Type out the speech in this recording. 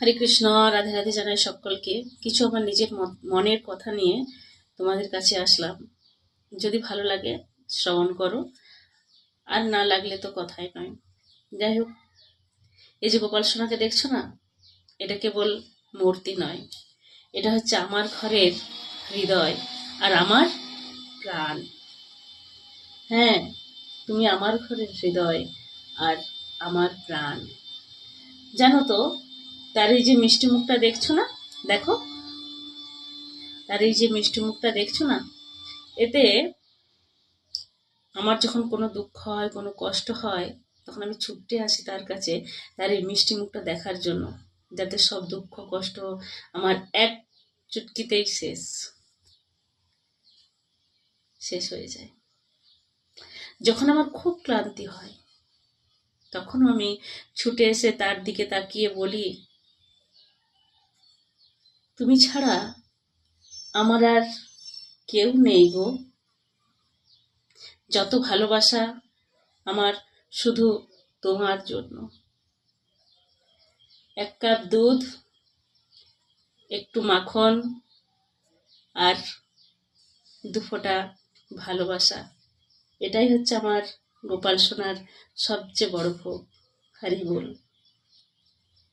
হরে কৃষ্ণ। রাধে রাধে জানাই সকলকে। কিছু আমার নিজের মনের কথা নিয়ে তোমাদের কাছে আসলাম। যদি ভালো লাগে শ্রবণ করো, আর না লাগলে তো কথাই নয়। যাই হোক, এই যে গোপাল সোনাকে দেখছো না, এটা কেবল মূর্তি নয়, এটা হচ্ছে আমার ঘরের হৃদয় আর আমার প্রাণ। হ্যাঁ, তুমি আমার ঘরের হৃদয় আর আমার প্রাণ। জানো তো, তার এই যে মিষ্টি মুখটা দেখছো না, দেখো, তার এই যে মিষ্টি মুখটা দেখছো না, এতে আমার যখন কোনো দুঃখ হয়, কোনো কষ্ট হয়, তখন আমি ছুটে আসি তার কাছে, তার এই মিষ্টি মুখটা দেখার জন্য, যাতে সব দুঃখ কষ্ট আমার এক চুটকিতেই শেষ হয়ে যায়। যখন আমার খুব ক্লান্তি হয়, তখন আমি ছুটে এসে তার দিকে তাকিয়ে বলি, তুমি ছাড়া আমার আর কেউ নেই গো। যত ভালোবাসা আমার শুধু তোমার জন্য। এক কাপ দুধ, একটু মাখন আর দুফোঁটা ভালোবাসা, এটাই হচ্ছে আমার গোপাল সোনার সবচেয়ে বড় ভোগ। হরি বল।